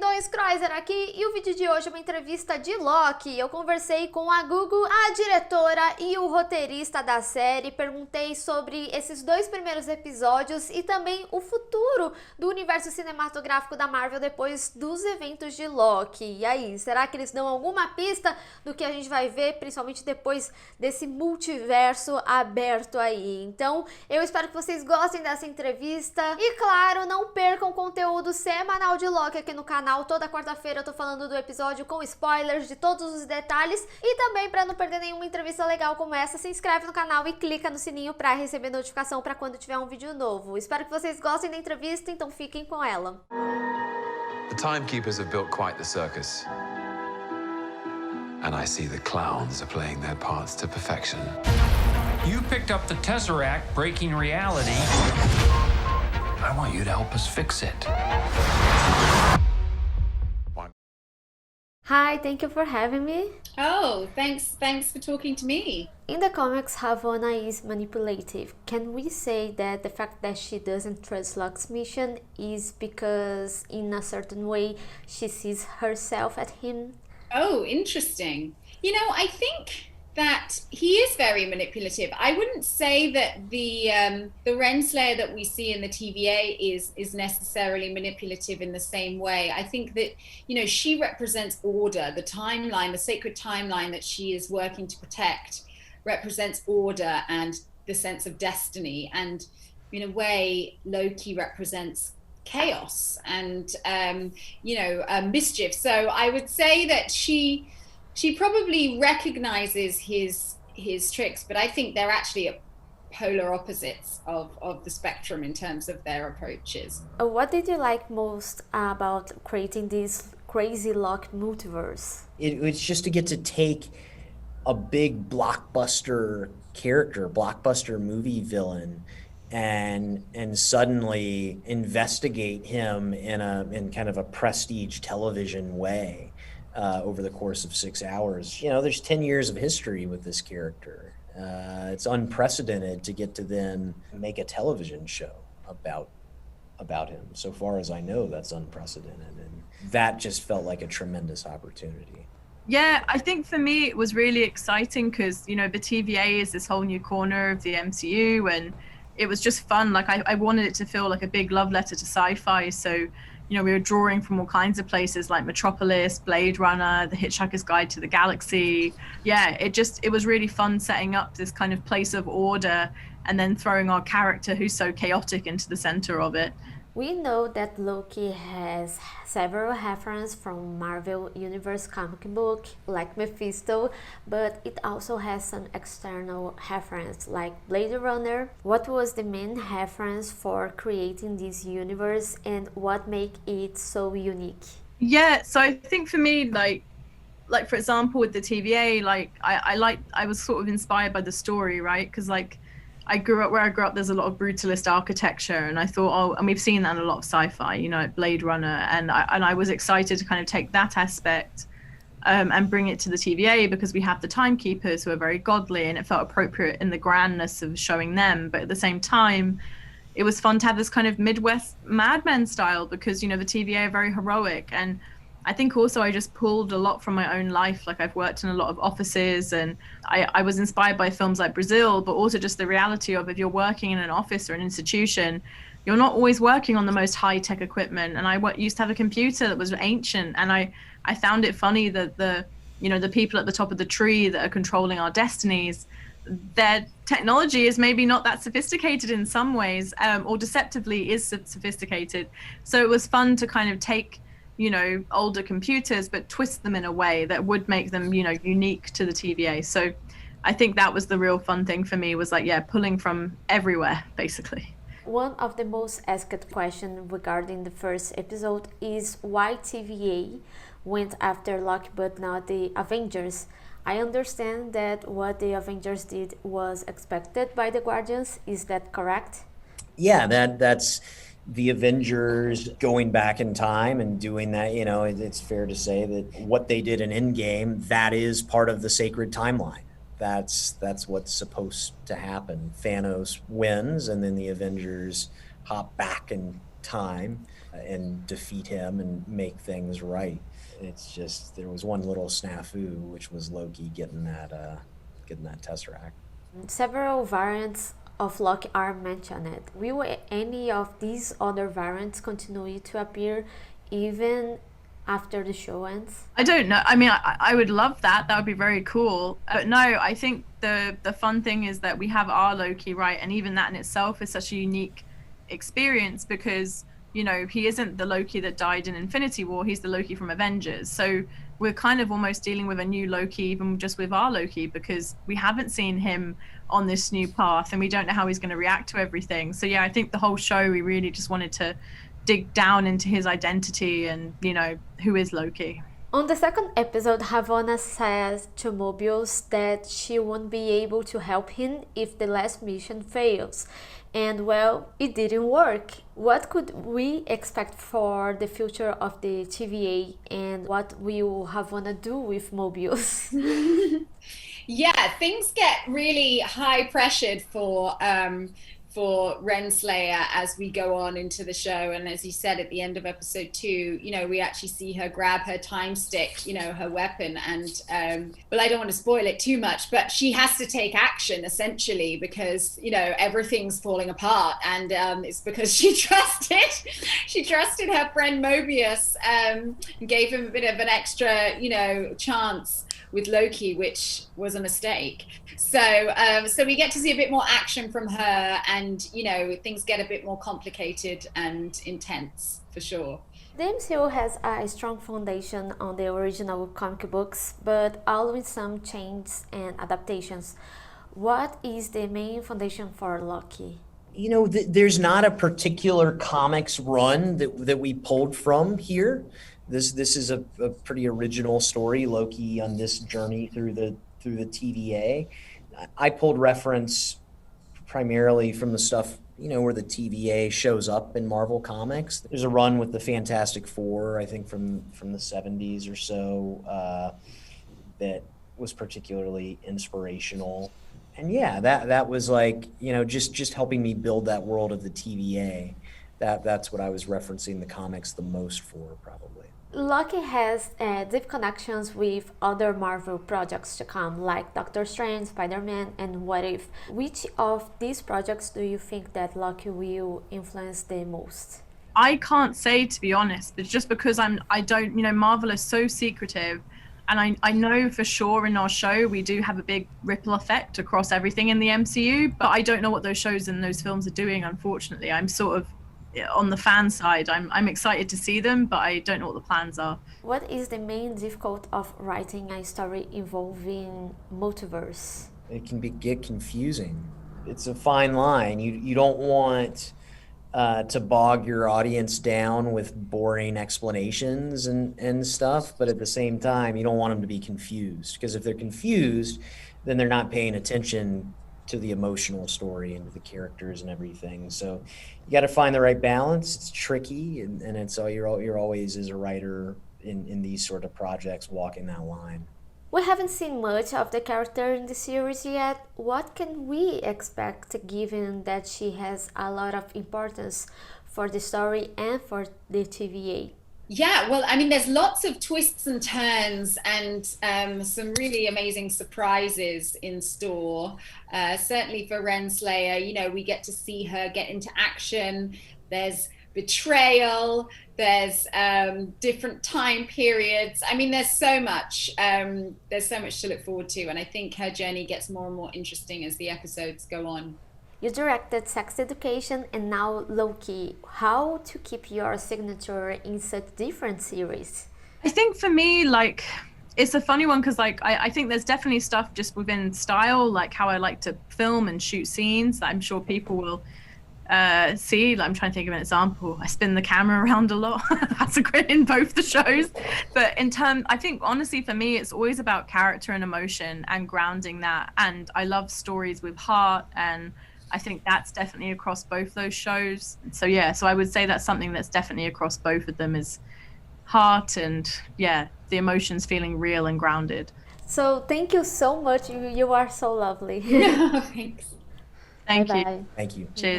contatonkreuser aqui e o vídeo de hoje é uma entrevista de Loki. Eu conversei com a Gugu, a diretora e o roteirista da série, perguntei sobre esses dois primeiros episódios e também o futuro do universo cinematográfico da Marvel depois dos eventos de Loki. E aí, será que eles dão alguma pista do que a gente vai ver, principalmente depois desse multiverso aberto aí? Então, eu espero que vocês gostem dessa entrevista e, claro, não percam o conteúdo semanal de Loki aqui no canal. Toda quarta-feira eu tô falando do episódio com spoilers de todos os detalhes e também, para não perder nenhuma entrevista legal como essa, se inscreve no canal e clica no sininho para receber notificação para quando tiver um vídeo novo. Espero que vocês gostem da entrevista, então fiquem com ela. The timekeepers have built quite the circus. And I see the clowns are playing their parts to perfection. You picked up the Tesseract, breaking reality. I want you to help us fix it. Hi, thank you for having me. Oh, thanks for talking to me. In the comics, Ravonna is manipulative. Can we say that the fact that she doesn't trust Loki's mission is because in a certain way she sees herself at him? Oh, interesting. You know, I think that he is very manipulative. I wouldn't say that the Ren Slayer that we see in the TVA is necessarily manipulative in the same way. I think that, you know, she represents order. The timeline, the sacred timeline that she is working to protect represents order and the sense of destiny. And in a way, Loki represents chaos and, mischief. So I would say that she probably recognizes his tricks, but I think they're actually polar opposites of the spectrum in terms of their approaches. What did you like most about creating this crazy Loki multiverse? It was just to get to take a big blockbuster character, blockbuster movie villain, and suddenly investigate him in kind of a prestige television way. Over the course of 6 hours. You know, there's 10 years of history with this character. It's unprecedented to get to then make a television show about him. So far as I know, that's unprecedented. And that just felt like a tremendous opportunity. Yeah, I think for me it was really exciting because, you know, the TVA is this whole new corner of the MCU and it was just fun. Like I wanted it to feel like a big love letter to sci-fi. So, you know, we were drawing from all kinds of places like Metropolis, Blade Runner, The Hitchhiker's Guide to the Galaxy. Yeah, it was really fun setting up this kind of place of order and then throwing our character who's so chaotic into the center of it. We know that Loki has several references from Marvel Universe comic book, like Mephisto, but it also has some external reference, like Blade Runner. What was the main reference for creating this universe and what make it so unique? Yeah, so I think for me, like for example, with the TVA, like I was sort of inspired by the story, right? Because like where I grew up, there's a lot of brutalist architecture, and I thought, and we've seen that in a lot of sci-fi, you know, Blade Runner, and I was excited to kind of take that aspect and bring it to the TVA because we have the timekeepers who are very godly, and it felt appropriate in the grandness of showing them. But at the same time, it was fun to have this kind of Midwest Mad Men style because, you know, the TVA are very heroic, and I think also I just pulled a lot from my own life. Like I've worked in a lot of offices and I was inspired by films like Brazil, but also just the reality of if you're working in an office or an institution, you're not always working on the most high-tech equipment. And I used to have a computer that was ancient, and I found it funny that the people at the top of the tree that are controlling our destinies, their technology is maybe not that sophisticated in some ways, or deceptively is sophisticated. So it was fun to kind of take, you know, older computers, but twist them in a way that would make them, you know, unique to the TVA. So I think that was the real fun thing for me, was like, yeah, pulling from everywhere, basically. One of the most asked questions regarding the first episode is why TVA went after Loki but not the Avengers. I understand that what the Avengers did was expected by the Guardians. Is that correct? Yeah, that's the Avengers going back in time and doing that. You know, it's fair to say that what they did in Endgame, that is part of the sacred timeline. That's what's supposed to happen. Thanos wins, and then the Avengers hop back in time and defeat him and make things right. It's just, there was one little snafu, which was Loki getting that Tesseract. Several variants of Loki are mentioned. Will any of these other variants continue to appear even after the show ends? I don't know. I mean, I would love that. That would be very cool. But no, I think the fun thing is that we have our Loki, right? And even that in itself is such a unique experience because, you know, he isn't the Loki that died in Infinity War. He's the Loki from Avengers. So we're kind of almost dealing with a new Loki, even just with our Loki, because we haven't seen him on this new path and we don't know how he's going to react to everything. So yeah, I think the whole show, we really just wanted to dig down into his identity and, you know, who is Loki. On the second episode, Ravonna says to Mobius that she won't be able to help him if the last mission fails. And well, it didn't work. What could we expect for the future of the TVA and what will Ravonna do with Mobius? Yeah, things get really high pressured for Ren Slayer as we go on into the show. And as you said, at the end of episode 2, you know, we actually see her grab her time stick, you know, her weapon. And, well, I don't want to spoil it too much, but she has to take action essentially because, you know, everything's falling apart. And it's because she trusted her friend Mobius and gave him a bit of an extra, you know, chance with Loki, which was a mistake. So we get to see a bit more action from her, and you know, things get a bit more complicated and intense for sure. The MCU has a strong foundation on the original comic books, but always some changes and adaptations. What is the main foundation for Loki? You know, there's not a particular comics run that we pulled from here. This is a pretty original story, Loki on this journey through the TVA. I pulled reference primarily from the stuff, you know, where the TVA shows up in Marvel Comics. There's a run with the Fantastic Four, I think from the 70s or so, that was particularly inspirational. And yeah, that was like, you know, just helping me build that world of the TVA. That's what I was referencing the comics the most for, probably. Loki has deep connections with other Marvel projects to come, like Doctor Strange, Spider-Man, and What If. Which of these projects do you think that Loki will influence the most? I can't say, to be honest, but just because I don't, you know, Marvel is so secretive, and I know for sure in our show we do have a big ripple effect across everything in the MCU, but I don't know what those shows and those films are doing, unfortunately. I'm sort of on the fan side. I'm excited to see them, but I don't know what the plans are. What is the main difficulty of writing a story involving multiverse? It can get confusing. It's a fine line. You don't want to bog your audience down with boring explanations and stuff, but at the same time, you don't want them to be confused, because if they're confused, then they're not paying attention to the emotional story and to the characters and everything. So you got to find the right balance. It's tricky, and it's you're always, as a writer in these sort of projects, walking that line. We haven't seen much of the character in the series yet. What can we expect, given that she has a lot of importance for the story and for the TVA? Yeah, well, I mean, there's lots of twists and turns and some really amazing surprises in store. Certainly for Ren Slayer, you know, we get to see her get into action. There's betrayal, there's different time periods. I mean, there's so much to look forward to. And I think her journey gets more and more interesting as the episodes go on. You directed Sex Education and now Loki. How to keep your signature in such different series? I think for me, like, it's a funny one because, like, I think there's definitely stuff just within style, like how I like to film and shoot scenes that I'm sure people will see. Like, I'm trying to think of an example. I spin the camera around a lot. That's a great in both the shows. But I think honestly for me, it's always about character and emotion and grounding that. And I love stories with heart, and I think that's definitely across both those shows. So yeah, so I would say that's something that's definitely across both of them, is heart and, yeah, the emotions feeling real and grounded. So thank you so much. You are so lovely. Thanks. Thank Bye-bye. you. Thank you. Cheers.